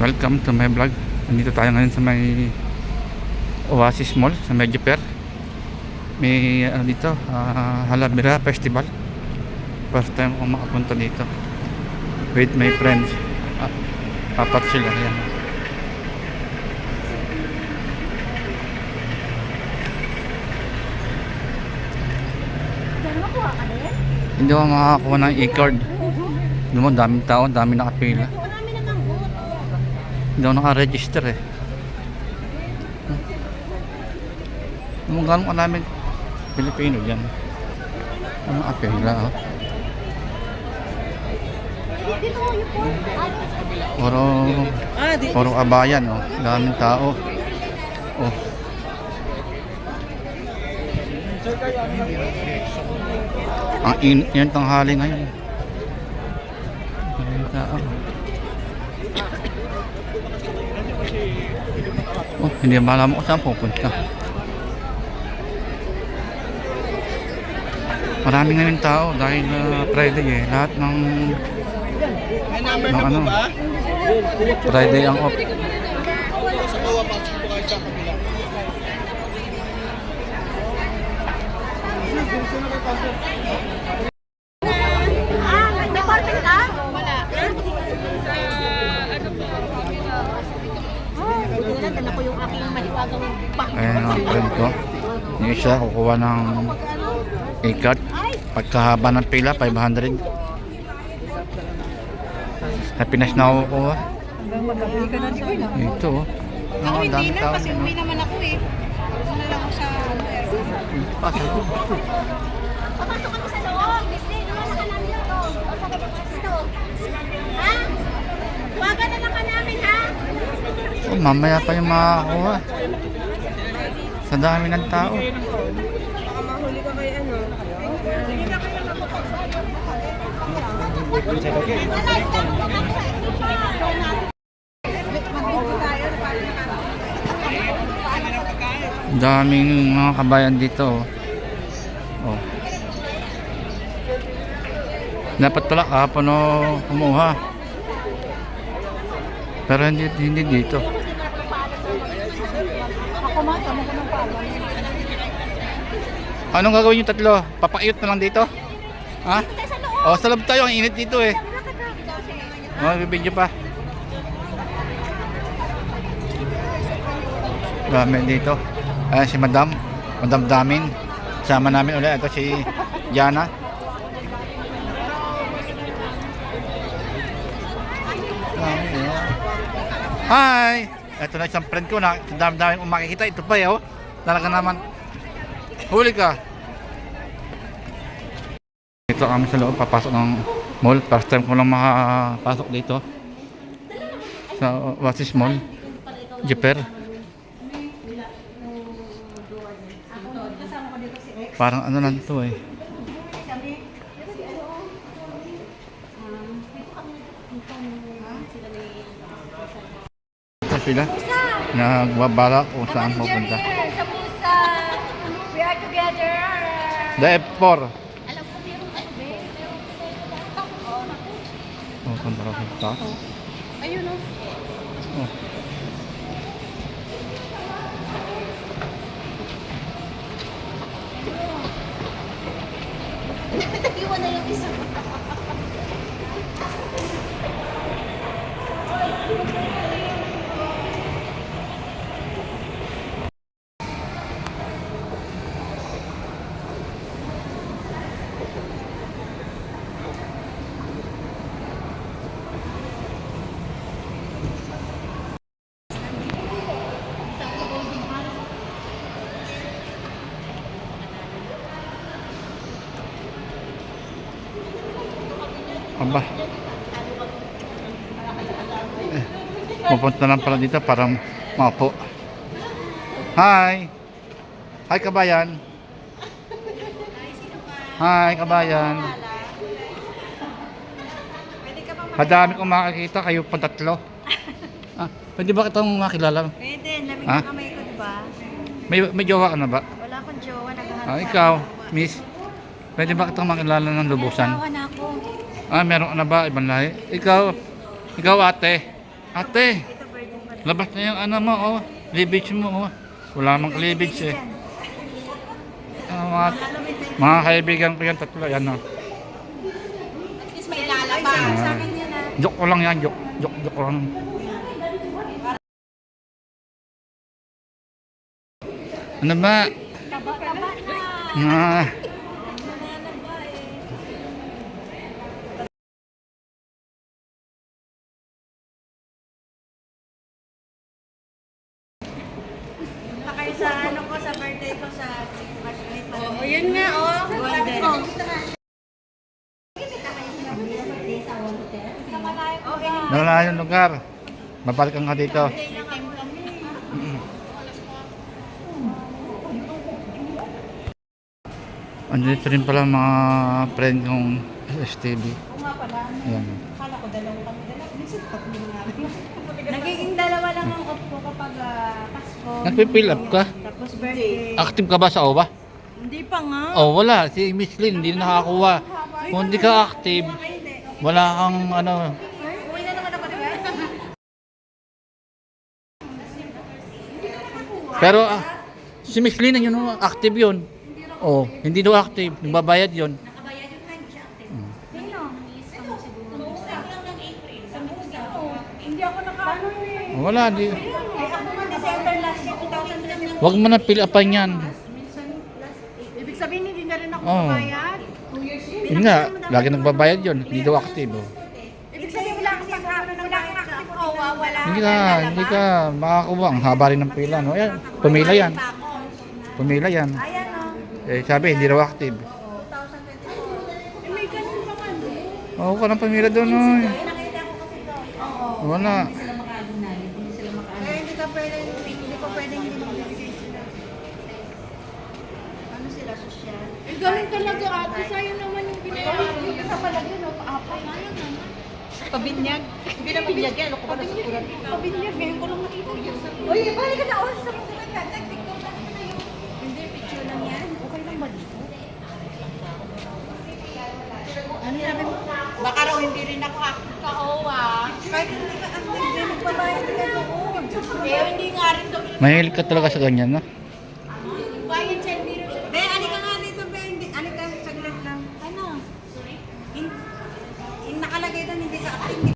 Welcome to my vlog. Nandito tayo ngayon sa may Oasis Mall sa Medyo Fair. May dito Halavera Festival. First time ko makapunta dito with my friends. Apat sila yan. Hindi ako makakakuha ng e-card. Doon daming tao, daming nakapila. Hindi ako naka-register eh. Gano'n ka namin Pilipino dyan. Ano apela oh. Puro kabayan oh. Daming tao. Oh. Ang init yan tanghali ngayon. Daming tao. Oh, hindi malaman ko saan pupunta. Marami ngayon tao dahil Friday eh. Lahat ng ano, Friday ang off. May parking ka? Wala. Dala ko yung aking mahiwagang bangko. Ayan ang friend ko. Yung isa kukuha ng e-card. Pagkahaba ng pila 500. Happiness na ako kukuha. Mag-gabi ka na dito. Ito oh. Ako hindi Dami na tao kasi din, uwi oh. naman ako eh. Ano lang ako sa airport. Pasok. Papasok kami sa loob. Disney, naman ka namin ito. Pasok kami sa loob. Ha? Waga na lang ka namin ha? Oh, mamaya pa yung makakuha. Sa dami ng tao. Baka mahuli ka kay ano. Daming mga kabayan dito oh. Dapat pala kahapon kumuha. Pero hindi dito. Ako man, tama ko ng pala. Anong gagawin yung tatlo? Papakiyot na lang dito? Ha? Oh, sa loob tayo. Ang init dito eh. Oh, bibidyo pa. Dami dito. Ayan si Madam Damin. Sama namin ulit. Ito si Jana. Hi! Ito na isang friend ko na dami kong makikita. Ito pa oh. Talaga naman. Huli ka. Dito kami sa loob. Papasok ng mall. First time ko lang makapasok dito. Sa Oasis Mall. Jeper. Parang ano lang to eh. Ito sila. Nagbabala kung saan pupunta. Sa Musa. We are together. The F4. Alam ko meron ano be? Oh, punta ka sa taas. Ayun o. Oh. Iwan na yung isa. Aba. Pupunta lang pala dito para maupo. Hi! Hi kabayan! Hi kabayan! Madami kong makakita, kayo pa tatlo. Pwede ba kitang makilala? Pwede, lamig Ha? na kamay ko, diba? May jowa ka na ba? Wala akong jowa, naghahanap. Ikaw, miss. Pwede ba kitang makilala ng lubusan? Nagsawa na ako. Meron ka na ba ibang lahi? Ikaw ate. Ate, labas na yung ano mo, oh. Cleavage mo, oh. Wala namang cleavage eh. Mga kaibigan ko yan, tatlo, yan, oh. At least may lalabas. Sa akin yan ah. Joke ko lang yan, joke lang. Ano ba? Taba-taba na. Kayo sa ano ko, sa birthday ko sa Marshmallow. Oo, yun nga, oh. Golden. Malalayong lugar. Mabalikan ka dito. Andito rin pala mga friend kong STV. Ayan. Akala ko dalawa kami dalawa. Minsan tatlo nga rin. Nagiging dalawa lang ang off ko kapag Pasko. Nagpipill up ka? Tapos birthday. Active ka ba sa OWA? Hindi pa nga. Oh, wala. Si Miss Lynn hindi nakakuha. Kung hindi ka active, wala kang ano. Uwi na naman ako, di ba? Pero si Miss Lynn yun, active yun. Oh, hindi daw active. Nagbabayad yun. Hindi ako nakaano eh. Wala. Di. Ay, ako naman December last year, 2020. Huwag mo na fill upan yan. Ibig sabihin, hindi na rin ako Oo. bayad. 2 years yun. Yun nga, lagi nagbabayad yun. Hindi daw active. Oh. Ibig sabihin, wala kang active ko, wala. Hindi ka makakuha. Ang haba rin ng pila. No? Ayan, pumila yan. Pumila yan. Ayan o. Sabi, hindi daw active. 2024. May ganun pa man. Oo, ka ng pumila doon. Oh. Nakita ko kasi ito. Oo. Wala. Sila makaagnan. Hindi sila makaagnan. Kaya hindi ka pwedeng, hindi pa pwedeng hindi magbibigay sila. Ano sila, sosyal? Eh, ganun talaga ate. Sa'yo naman yung binayaran mo. Yung sa palagay, no? Paapay. Sayang naman. Pabinyag. Hindi na pabinyag yan. Ano ko pala sa kurat? Pabinyag. Ngayon ko lang nakita yun. Uy, balik ka na. Oh, sa mga nagtagtik ko. Hindi, picture lang yan. Okay lang ba dito? Ano sabi mo? Baka raw hindi rin ako active ka, Owa. Kahit hindi ka active, hindi magbabayad ka doon. Eh, hindi nga rin daw. Mahilig ka talaga sa ganyan, no? Bayad